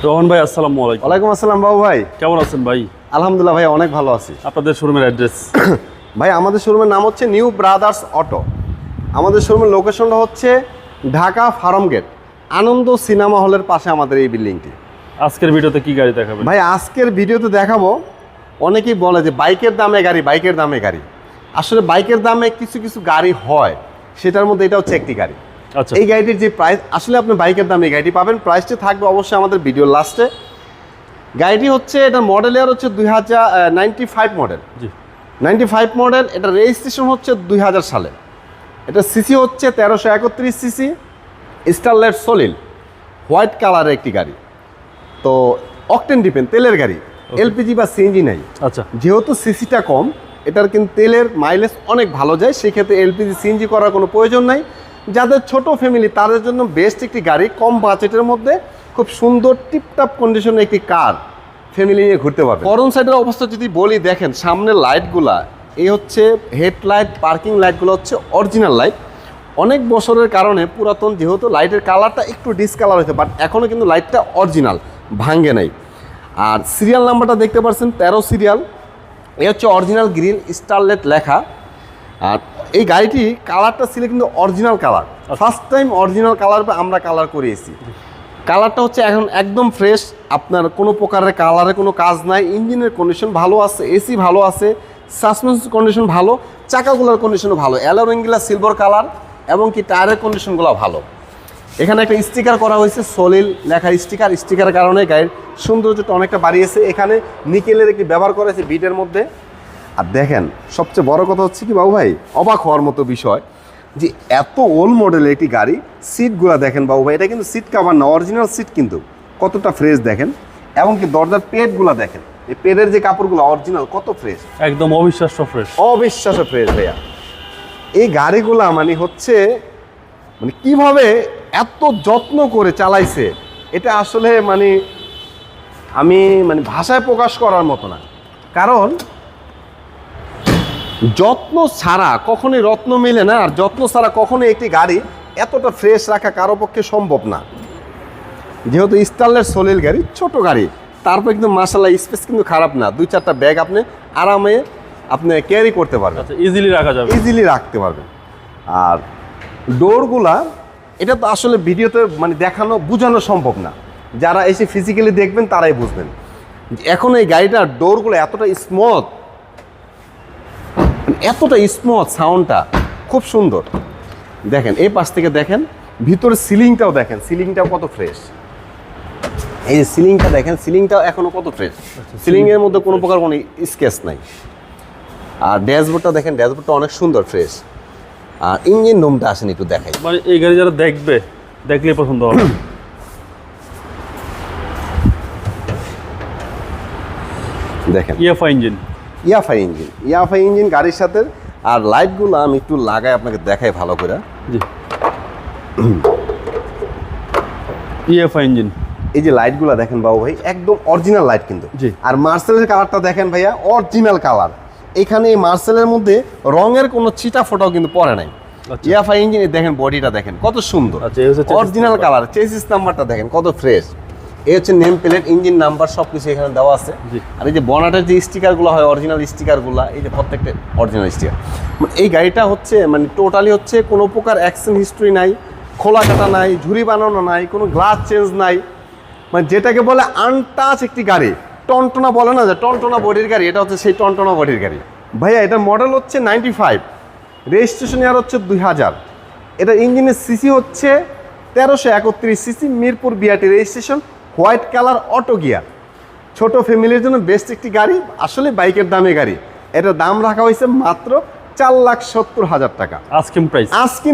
রোহন ভাই, আসসালামু আলাইকুম। ওয়ালাইকুম আসসালাম বাবু ভাই, কেমন আছেন ভাই? আলহামদুলিল্লাহ ভাই, অনেক ভালো আছি। আপনাদের শোরুমের অ্যাড্রেস? ভাই আমাদের শোরুমের নাম হচ্ছে নিউ ব্রাদার্স অটো। আমাদের শোরুমের লোকেশনটা হচ্ছে ঢাকা ফার্ম গেট, আনন্দ সিনেমা হলের পাশে আমাদের এই বিল্ডিংটি। আজকের ভিডিওতে কি গাড়ি দেখাবেন ভাই আজকের ভিডিওতে দেখাবো, অনেকেই বলে যে বাইকের দামে গাড়ি, বাইকের দামে গাড়ি। আসলে বাইকের দামে কিছু কিছু গাড়ি হয়, সেটার মধ্যে এটা হচ্ছে একটি গাড়ি। আচ্ছা, এই গাড়িটির যে প্রাইস, আসলে আপনি বাইকের দামে এই গাড়িটি পাবেন, প্রাইসটি থাকবে অবশ্যই আমাদের ভিডিওর লাস্টে। গাড়িটি হচ্ছে, এটা মডেল ইয়ার হচ্ছে 2095 মডেল। জি, 95 মডেল। এটা রেজিস্ট্রেশন হচ্ছে 2000 সালে। এটা সিসি হচ্ছে 1331 সিসি, স্টারলাইট সলিড হোয়াইট কালারের একটি গাড়ি। তো অকটেন ডিপেন্ড, তেলের গাড়ি, এলপিজি বা সিএনজি নাই। আচ্ছা, যেহেতু সিসিটা কম, এটার কিন্তু তেলের মাইলেজ অনেক ভালো যায়, সেক্ষেত্রে এলপিজি সিএনজি করার কোনো প্রয়োজন নাই। যাদের ছোট ফ্যামিলি তাদের জন্য বেস্ট একটি গাড়ি, কম বাজেটের মধ্যে খুব সুন্দর টিপটাপ কন্ডিশনের একটি কার, ফ্যামিলি নিয়ে ঘুরতে পারবে। ফরন সাইডের অবস্থা যদি বলি, দেখেন সামনের লাইটগুলা, এই হচ্ছে হেডলাইট, পার্কিং লাইটগুলো হচ্ছে অরিজিনাল লাইট। অনেক বছরের কারণে পুরাতন, যেহেতু লাইটের কালারটা একটু ডিসকালার হয়েছে, বাট এখনও কিন্তু লাইটটা অরিজিনাল, ভাঙ্গে নাই। আর সিরিয়াল নাম্বারটা দেখতে পাচ্ছেন 13 সিরিয়াল। এই হচ্ছে অরিজিনাল গ্রিন স্টারলেট লেখা। আর এই গাড়িটি কালারটা ছিল কিন্তু original colour, first time original colour আমরা কালার করিয়েছি। কালারটা হচ্ছে এখন একদম ফ্রেশ, আপনার কোনো প্রকারের কালারে কোনো কাজ নাই। ইঞ্জিনের কন্ডিশন ভালো আছে, এসি ভালো আছে, সাসপেনশন কন্ডিশন ভালো, চাকাগুলোর কন্ডিশনও ভালো, অ্যালোরিংগুলা সিলভার কালার, এবং কি টায়ারের কন্ডিশনগুলো ভালো। এখানে একটা স্টিকার করা হয়েছে, সলিল লেখা স্টিকারের কারণে গাড়ির সৌন্দর্যটা অনেকটা বাড়িয়েছে। এখানে নিকেলের একটি ব্যবহার করা হয়েছে বিটের মধ্যে। আর দেখেন সবচেয়ে বড় কথা হচ্ছে কি বাবু ভাই, অবাক হওয়ার মতো বিষয় যে এত ওল্ড মডেলের একটি গাড়ি, সিটগুলো দেখেন বাবু ভাই, এটা কিন্তু সিট কাভার না, অরিজিনাল সিট, কিন্তু কতটা ফ্রেশ দেখেন। এবং কি দরজার পেডগুলো দেখেন, এই পেডের যে কাপড়গুলো অরিজিনাল, কত ফ্রেশ, একদম অবিশ্বাস্য ফ্রেশ, অবিশ্বাস্য ফ্রেশ ভাইয়া। এই গাড়িগুলা মানে হচ্ছে, মানে কিভাবে এত যত্ন করে চালাইছে, এটা আসলে মানে আমি ভাষায় প্রকাশ করার মতো না। কারণ যত্ন ছাড়া কখনোই রত্ন মেলে না, আর যত্ন ছাড়া কখনোই একটি গাড়ি এতটা ফ্রেশ রাখা কারো পক্ষে সম্ভব না। যেহেতু স্টারলেট সলিল গাড়ি, ছোট গাড়ি, তারপর কিন্তু মাশাআল্লাহ স্পেস কিন্তু খারাপ না, 2-4টা ব্যাগ আপনি আরামে ক্যারি করতে পারবেন। আচ্ছা, ইজিলি রাখা যাবে, ইজিলি রাখতে পারবেন। আর ডোরগুলা, এটা তো আসলে ভিডিওতে দেখানো বোঝানো সম্ভব না, যারা এসে ফিজিক্যালি দেখবেন তারাই বুঝবেন। এখন এই গাড়িটার ডোরগুলো এতটা স্মুথ, সাউন্ডটা খুব সুন্দর। দেখেন এই পাশ থেকে দেখেন, ভিতরে সিলিংটাও দেখেন, সিলিংটাও কত ফ্রেশ। এই যে সিলিংটা দেখেন, সিলিংটাও এখনো কত ফ্রেশ, সিলিংয়ের মধ্যে কোনো প্রকার কোনো স্কেচ নাই। আর ড্যাশবোর্ডটা দেখেন, ড্যাশবোর্ডটা অনেক সুন্দর ফ্রেশ। আর ইঞ্জিন রুমটা আসেন একটু দেখাই, মানে এই গাড়ি যারা দেখবে, দেখলেই পছন্দ হবে। দেখেন ইয়াফাই ইঞ্জিন, ইয়াফাই ইঞ্জিন গাড়ির সাথে। আর লাইটগুলো আমি একটু লাগাই আপনাকে দেখাই ভালো করে। জি, ইয়াফাই ইঞ্জিন। এই যে লাইটগুলো দেখেন বাবু ভাই, একদম অরিজিনাল লাইট কিন্তু। জি। আর মার্সেলের কালারটা দেখেন ভাইয়া, অরিজিনাল কালার। এখানে এই মার্সেলের মধ্যে রঙের কোনো ছিটা ফোটাও কিন্তু পড়ে নাই। ইয়াফাই ইঞ্জিন দেখেন, বডিটা দেখেন কত সুন্দর, অরিজিনাল কালার। চেসিস নাম্বারটা দেখেন কত ফ্রেশ। এই হচ্ছে নেম প্লেট, ইঞ্জিন নাম্বার, সব কিছু এখানে দেওয়া আছে। আর এই যে বনাটের যে স্টিকারগুলো হয়, অরিজিনাল স্টিকারগুলো, এই যে প্রত্যেকটা অরিজিনাল স্টিকার। এই গাড়িটা হচ্ছে টোটালি হচ্ছে কোনো প্রকার অ্যাক্সিডেন্ট হিস্ট্রি নাই, খোলা কাটা নাই, ঝুরি বানানো নাই, কোনো গ্লাস চেঞ্জ নাই। যেটাকে বলে আনটাচ একটি গাড়ি। টনটনা বলে না যে টনটনা বডির গাড়ি, এটা হচ্ছে সেই টনটনা বডির গাড়ি ভাইয়া। এটার মডেল হচ্ছে 95, রেজিস্ট্রেশন ইয়ার হচ্ছে 2000। এটা ইঞ্জিনের সিসি হচ্ছে 1331 CC, Mirpur BRT registration, white colour, auto gear. ছোট ফ্যামিলির জন্য বেস্ট একটি গাড়ি, আসলে বাইকের দামে গাড়ি। এটার দাম রাখা হয়েছে মাত্র 4,70,000 টাকা আস্কিং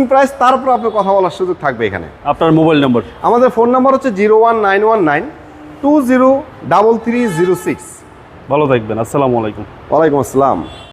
প্রাইস। তারপর আপনার কথা বলার সুযোগ থাকবে এখানে। আপনার মোবাইল নম্বর? আমাদের ফোন নাম্বার হচ্ছে 01919203306। ভালো থাকবেন, আসসালামু আলাইকুম। ওয়ালাইকুম আসসালাম।